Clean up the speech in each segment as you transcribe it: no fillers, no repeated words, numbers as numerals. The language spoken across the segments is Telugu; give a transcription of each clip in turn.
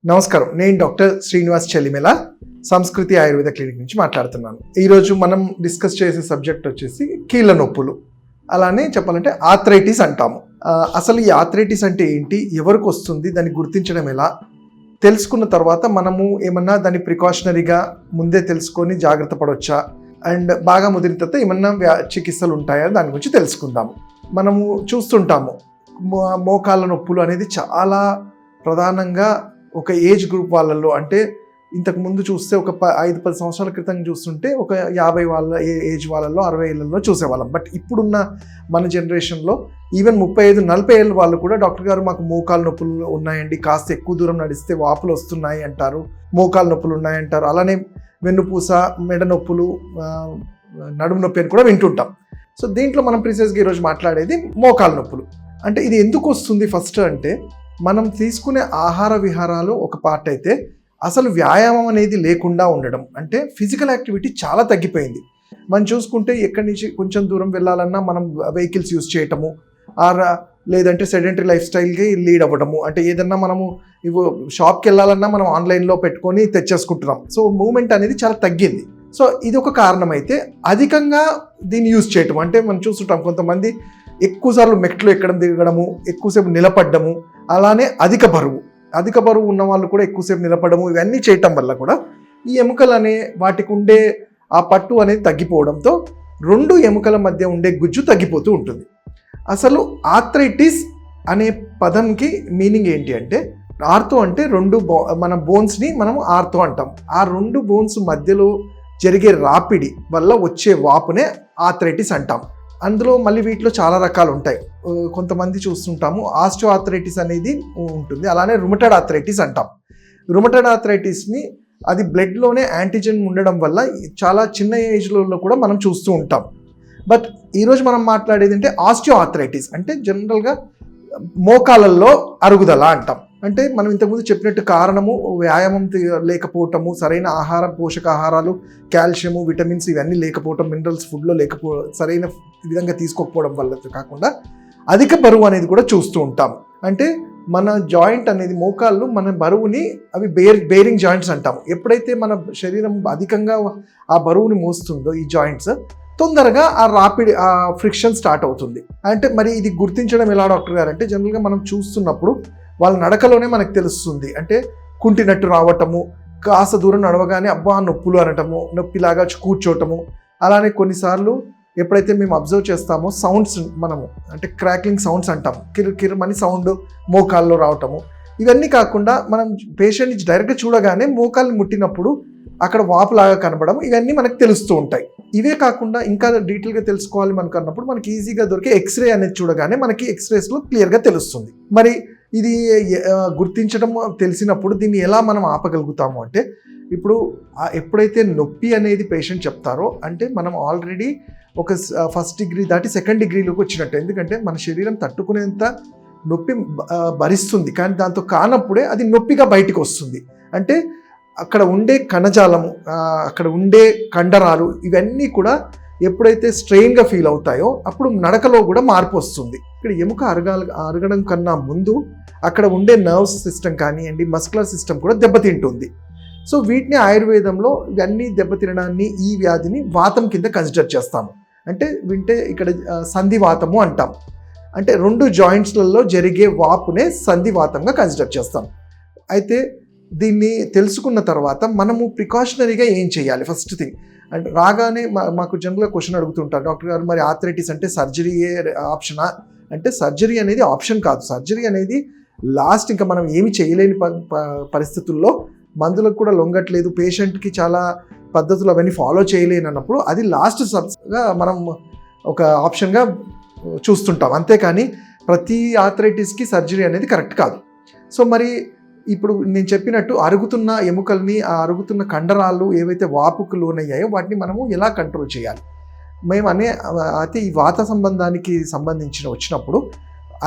నమస్కారం, నేను డాక్టర్ శ్రీనివాస్ చెల్లిమెల, సంస్కృతి ఆయుర్వేద క్లినిక్ నుంచి మాట్లాడుతున్నాను. ఈరోజు మనం డిస్కస్ చేసే సబ్జెక్ట్ వచ్చేసి కీళ్ళ నొప్పులు, అలానే చెప్పాలంటే ఆర్థరైటిస్ అంటాము. అసలు ఈ ఆర్థరైటిస్ అంటే ఏంటి, ఎవరికి వస్తుంది, దాన్ని గుర్తించడం ఎలా, తెలుసుకున్న తర్వాత మనము ఏమన్నా దాన్ని ప్రికాషనరీగా ముందే తెలుసుకొని జాగ్రత్త పడవచ్చా, అండ్ బాగా ముదిరిన తర్వాత ఏమన్నా చికిత్సలు ఉంటాయా, దాని గురించి తెలుసుకుందాము. మనము చూస్తుంటాము మోకాళ్ళ నొప్పులు అనేది చాలా ప్రధానంగా ఒక ఏజ్ గ్రూప్ వాళ్ళల్లో, అంటే ఇంతకు ముందు చూస్తే ఒక 5-10 సంవత్సరాల క్రితం చూస్తుంటే ఒక 50 వాళ్ళ ఏజ్ వాళ్ళల్లో 60 ఏళ్ళలో చూసేవాళ్ళం. బట్ ఇప్పుడున్న మన జనరేషన్లో ఈవెన్ 35-40 ఏళ్ళ వాళ్ళు కూడా డాక్టర్ గారు మాకు మోకాళ్ళ నొప్పులు ఉన్నాయండి, కాస్త ఎక్కువ దూరం నడిస్తే వాపులు వస్తున్నాయి అంటారు, మోకాళ్ళ నొప్పులు ఉన్నాయంటారు. అలానే వెన్నుపూస, మెడ నొప్పులు, నడుము నొప్పి అని కూడా వింటుంటాం. సో దీంట్లో మనం ప్రిసైజ్గా ఈరోజు మాట్లాడేది మోకాళ్ళ నొప్పులు. అంటే ఇది ఎందుకు వస్తుంది ఫస్ట్ అంటే, మనం తీసుకునే ఆహార విహారాలు ఒక పార్ట్ అయితే, అసలు వ్యాయామం అనేది లేకుండా ఉండడం, అంటే ఫిజికల్ యాక్టివిటీ చాలా తగ్గిపోయింది. మనం చూసుకుంటే ఎక్కడి నుంచి కొంచెం దూరం వెళ్ళాలన్నా మనం వెహికల్స్ యూజ్ చేయటము, లేదంటే సెడెంటరీ లైఫ్ స్టైల్కి లీడ్ అవ్వడము, అంటే ఏదన్నా మనము షాప్కి వెళ్ళాలన్నా మనం ఆన్లైన్లో పెట్టుకొని తెచ్చేసుకుంటున్నాం. సో మూమెంట్ అనేది చాలా తగ్గింది. సో ఇది ఒక కారణం అయితే, అధికంగా దీన్ని యూజ్ చేయటం, అంటే మనం చూస్తుంటాం కొంతమంది ఎక్కువసార్లు మెట్లు ఎక్కడం, దిగడము, ఎక్కువసేపు నిలబడ్డము, అలానే అధిక బరువు ఉన్న వాళ్ళు కూడా ఎక్కువసేపు నిలబడము, ఇవన్నీ చేయటం వల్ల కూడా ఈ ఎముకలు అనే వాటికి ఉండే ఆ పట్టు అనేది తగ్గిపోవడంతో 2 ఎముకల మధ్య ఉండే గుజ్జు తగ్గిపోతూ ఉంటుంది. అసలు ఆర్థరైటిస్ అనే పదంకి మీనింగ్ ఏంటి అంటే, ఆర్థో అంటే 2 మన బోన్స్ని మనం ఆర్థో అంటాం. ఆ 2 బోన్స్ మధ్యలో జరిగే రాపిడి వల్ల వచ్చే వాపునే ఆర్థరైటిస్ అంటాం. అందులో మళ్ళీ వీటిలో చాలా రకాలు ఉంటాయి. కొంతమంది చూస్తుంటాము ఆస్టియో ఆర్థరైటిస్ అనేది ఉంటుంది, అలానే రుమటైడ్ ఆర్థరైటిస్ అంటాం. రుమటైడ్ ఆర్థరైటిస్ని అది బ్లడ్లోనే యాంటీజెన్ ఉండడం వల్ల చాలా చిన్న ఏజ్లో కూడా మనం చూస్తూ ఉంటాం. బట్ ఈరోజు మనం మాట్లాడేది అంటే ఆస్టియో ఆర్థరైటిస్, అంటే జనరల్గా మోకాళ్ళల్లో అరుగుదల అంటాం. అంటే మనం ఇంతకుముందు చెప్పినట్టు కారణము వ్యాయామం లేకపోవటము, సరైన ఆహారం, పోషకాహారాలు, కాల్షియము, విటమిన్స్ ఇవన్నీ లేకపోవటం, మినరల్స్ ఫుడ్లో సరైన విధంగా తీసుకోకపోవడం వల్ల కాకుండా అధిక బరువు అనేది కూడా చూస్తూ ఉంటాం. అంటే మన జాయింట్ అనేది మోకాళ్ళు మన బరువుని అవి బేరింగ్ జాయింట్స్ అంటాము. ఎప్పుడైతే మన శరీరం అధికంగా ఆ బరువుని మోస్తుందో ఈ జాయింట్స్, తొందరగా ఆ ఫ్రిక్షన్ స్టార్ట్ అవుతుంది. అంటే మరి ఇది గుర్తించడం ఎలా డాక్టర్ గారు అంటే, జనరల్గా మనం చూస్తున్నప్పుడు వాళ్ళ నడకలోనే మనకు తెలుస్తుంది. అంటే కుంటినట్టు రావటము, కాస్త దూరం నడవగానే అబ్బా నొప్పులు అనటము, నొప్పిలాగా కూర్చోటము, అలానే కొన్నిసార్లు ఎప్పుడైతే మేము అబ్జర్వ్ చేస్తామో సౌండ్స్, మనము అంటే క్రాక్లింగ్ సౌండ్స్ అంటాము, కిర్మని సౌండ్ మోకాల్లో రావటము, ఇవన్నీ కాకుండా మనం పేషెంట్ని డైరెక్ట్గా చూడగానే మోకాల్ని ముట్టినప్పుడు అక్కడ వాపులాగా కనబడడం, ఇవన్నీ మనకు తెలుస్తూ ఉంటాయి. ఇవే కాకుండా ఇంకా డీటెయిల్గా తెలుసుకోవాలి మనకు అన్నప్పుడు మనకి ఈజీగా దొరికే ఎక్స్రే అనేది చూడగానే మనకి ఎక్స్రేస్లో క్లియర్గా తెలుస్తుంది. మరి ఇది గుర్తించడం తెలిసినప్పుడు దీన్ని ఎలా మనం ఆపగలుగుతాము అంటే, ఇప్పుడు ఎప్పుడైతే నొప్పి అనేది పేషెంట్ చెప్తారో, అంటే మనం ఆల్రెడీ ఒక 1st డిగ్రీ దాటి 2nd డిగ్రీలోకి వచ్చినట్టు. ఎందుకంటే మన శరీరం తట్టుకునేంత నొప్పి భరిస్తుంది, కానీ దాంతో కానప్పుడే అది నొప్పిగా బయటికి వస్తుంది. అంటే అక్కడ ఉండే కణజాలము, అక్కడ ఉండే కండరాలు, ఇవన్నీ కూడా ఎప్పుడైతే స్ట్రెయిన్గా ఫీల్ అవుతాయో అప్పుడు నడకలో కూడా మార్పు వస్తుంది. ఇక్కడ ఎముక అరగడం కన్నా ముందు అక్కడ ఉండే నర్వ్స్ సిస్టమ్ కానివ్వండి, మస్కులర్ సిస్టమ్ కూడా దెబ్బతింటుంది. సో వీటిని ఆయుర్వేదంలో ఇవన్నీ దెబ్బతినడాన్ని, ఈ వ్యాధిని వాతం కింద కన్సిడర్ చేస్తాము. అంటే వింటే ఇక్కడ సంధివాతము అంటాం. అంటే 2 జాయింట్స్లలో జరిగే వాపునే సంధివాతంగా కన్సిడర్ చేస్తాం. అయితే దీన్ని తెలుసుకున్న తర్వాత మనము ప్రికాషనరీగా ఏం చేయాలి? ఫస్ట్ థింగ్, అంటే రాగానే మాకు జనరల్గా క్వశ్చన్ అడుగుతుంటారు, డాక్టర్ గారు మరి ఆర్థరైటిస్ అంటే సర్జరీయే ఆప్షనా అంటే, సర్జరీ అనేది ఆప్షన్ కాదు. సర్జరీ అనేది లాస్ట్, ఇంకా మనం ఏమి చేయలేని పరిస్థితుల్లో, మందులకు కూడా లొంగట్లేదు, పేషెంట్కి చాలా పద్ధతులు అవన్నీ ఫాలో చేయలేని అన్నప్పుడు అది లాస్ట్ సబ్గా మనం ఒక ఆప్షన్గా చూస్తుంటాం. అంతేకాని ప్రతి ఆర్థరైటిస్కి సర్జరీ అనేది కరెక్ట్ కాదు. సో మరి ఇప్పుడు నేను చెప్పినట్టు అరుగుతున్న ఎముకల్ని, ఆ అరుగుతున్న కండరాలు ఏవైతే వాపుకు లోనయ్యాయో వాటిని మనము ఎలా కంట్రోల్ చేయాలి? అయితే ఈ వాత సంబంధానికి వచ్చినప్పుడు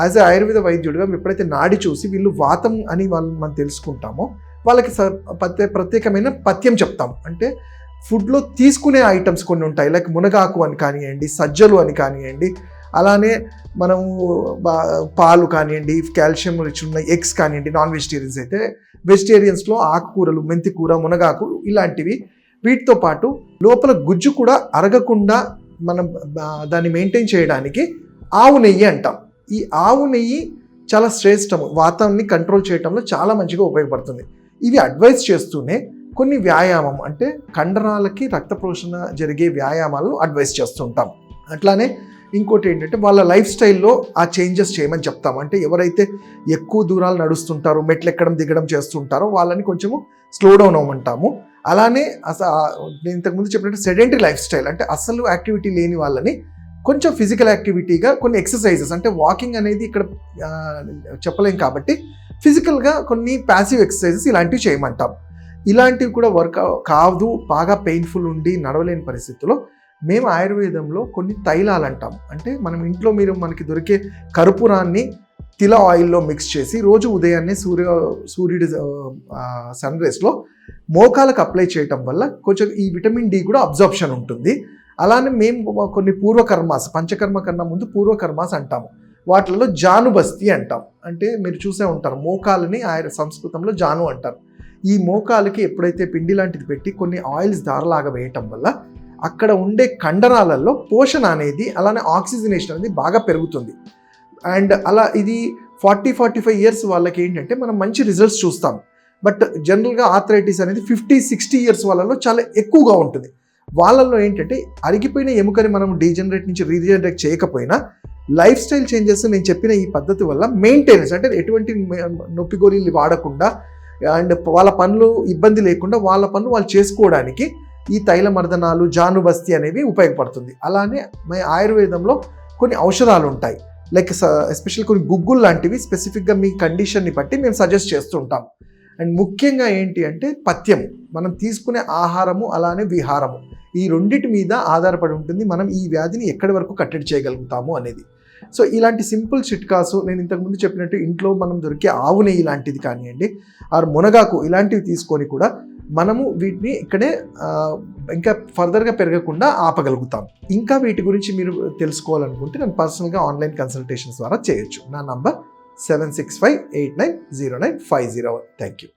యాజ్ ఏ ఆయుర్వేద వైద్యుడిగా ఎప్పుడైతే నాడి చూసి వీళ్ళు వాతం అని మనం తెలుసుకుంటామో, వాళ్ళకి ప్రత్యేకమైన పథ్యం చెప్తాం. అంటే ఫుడ్లో తీసుకునే ఐటమ్స్ కొన్ని ఉంటాయి, లైక్ మునగాకు అని కానివ్వండి, సజ్జలు అని కానివ్వండి, అలానే మనము పాలు కానివ్వండి, కాల్షియం రిచ్ ఉన్న ఎగ్స్ కానివ్వండి, నాన్ వెజిటేరియన్స్ అయితే వెజిటేరియన్స్లో ఆకుకూరలు, మెంతికూర, మునగాకు ఇలాంటివి. వీటితో పాటు లోపల గుజ్జు కూడా అరగకుండా మనం దాన్ని మెయింటైన్ చేయడానికి ఆవు నెయ్యి అంటాం. ఈ ఆవు నెయ్యి చాలా శ్రేష్టము, వాతాన్ని కంట్రోల్ చేయడంలో చాలా మంచిగా ఉపయోగపడుతుంది. ఇవి అడ్వైస్ చేస్తూనే కొన్ని వ్యాయామం అంటే కండరాలకి రక్త పోషణ జరిగే వ్యాయామాలను అడ్వైస్ చేస్తుంటాం. అట్లానే ఇంకోటి ఏంటంటే వాళ్ళ లైఫ్ స్టైల్లో ఆ చేంజెస్ చేయమని చెప్తాం. అంటే ఎవరైతే ఎక్కువ దూరాలు నడుస్తుంటారో, మెట్లు ఎక్కడం దిగడం చేస్తుంటారో వాళ్ళని కొంచెము స్లో డౌన్ అవ్వమంటాము. అలానే నేను ఇంతకుముందు చెప్పినట్టు సెడెంటరీ లైఫ్ స్టైల్ అంటే అసలు యాక్టివిటీ లేని వాళ్ళని కొంచెం ఫిజికల్ యాక్టివిటీగా కొన్ని ఎక్సర్సైజెస్, అంటే వాకింగ్ అనేది ఇక్కడ చెప్పలేం కాబట్టి ఫిజికల్గా కొన్ని ప్యాసివ్ ఎక్సర్సైజెస్ ఇలాంటివి చేయమంటాం. ఇలాంటివి కూడా వర్క్ కాదు, బాగా పెయిన్ఫుల్ ఉండి నడవలేని పరిస్థితుల్లో మేము ఆయుర్వేదంలో కొన్ని తైలాలు అంటాం. అంటే మనం ఇంట్లో మనకి దొరికే కర్పూరాన్ని తిల ఆయిల్లో మిక్స్ చేసి రోజు ఉదయాన్నే సూర్యుడి సన్ రేస్లో మోకాలకు అప్లై చేయటం వల్ల కొంచెం ఈ విటమిన్ డి కూడా అబ్జార్ప్షన్ ఉంటుంది. అలానే మేము కొన్ని పూర్వకర్మాస్, పంచకర్మ కన్నా ముందు పూర్వకర్మాస్ అంటాము. వాటిలో జానుబస్తి అంటాం. అంటే మీరు చూసే ఉంటారు, మోకాలని ఆయన సంస్కృతంలో జాను అంటారు. ఈ మోకాలకి ఎప్పుడైతే పిండి లాంటిది పెట్టి కొన్ని ఆయిల్స్ దారలాగా వేయటం వల్ల అక్కడ ఉండే కండరాలలో పోషణ అనేది, అలానే ఆక్సిజనేషన్ అనేది బాగా పెరుగుతుంది. అండ్ అలా ఇది 40-45 ఇయర్స్ వాళ్ళకి ఏంటంటే మనం మంచి రిజల్ట్స్ చూస్తాం. బట్ జనరల్గా ఆర్థరైటిస్ అనేది 50-60 ఇయర్స్ వాళ్ళలో చాలా ఎక్కువగా ఉంటుంది. వాళ్ళల్లో ఏంటంటే అరిగిపోయిన ఎముకని మనం డీజనరేట్ నుంచి రీజనరేట్ చేయకపోయినా లైఫ్ స్టైల్ చేంజెస్ నేను చెప్పిన ఈ పద్ధతి వల్ల మెయింటెనెన్స్, అంటే ఎటువంటి నొప్పి గోళీలు వాడకుండా అండ్ వాళ్ళ పనులు ఇబ్బంది లేకుండా వాళ్ళ పనులు వాళ్ళు చేసుకోవడానికి ఈ తైల మర్దనాలు, జానుబస్తి అనేవి ఉపయోగపడుతుంది. అలానే ఆయుర్వేదంలో కొన్ని ఔషధాలు ఉంటాయి, లైక్ ఎస్పెషల్ కొన్ని గుగ్గులు లాంటివి స్పెసిఫిక్గా మీ కండిషన్ని బట్టి మేము సజెస్ట్ చేస్తుంటాం. అండ్ ముఖ్యంగా ఏంటి అంటే పథ్యం, మనం తీసుకునే ఆహారము అలానే విహారము, ఈ రెండిటి మీద ఆధారపడి ఉంటుంది మనం ఈ వ్యాధిని ఎక్కడి వరకు కట్టడి చేయగలుగుతాము అనేది. సో ఇలాంటి సింపుల్ చిట్కాసు నేను ఇంతకుముందు చెప్పినట్టు ఇంట్లో మనం దొరికే ఆవు నెయ్యి లాంటిది కానివ్వండి, ఆర్ మునగాకు ఇలాంటివి తీసుకొని కూడా మనము వీటిని ఇక్కడే ఇంకా ఫర్దర్గా పెరగకుండా ఆపగలుగుతాం. ఇంకా వీటి గురించి మీరు తెలుసుకోవాలనుకుంటే నేను పర్సనల్గా ఆన్లైన్ కన్సల్టేషన్స్ ద్వారా చేయొచ్చు. నా నంబర్ 7658909501. Thank you.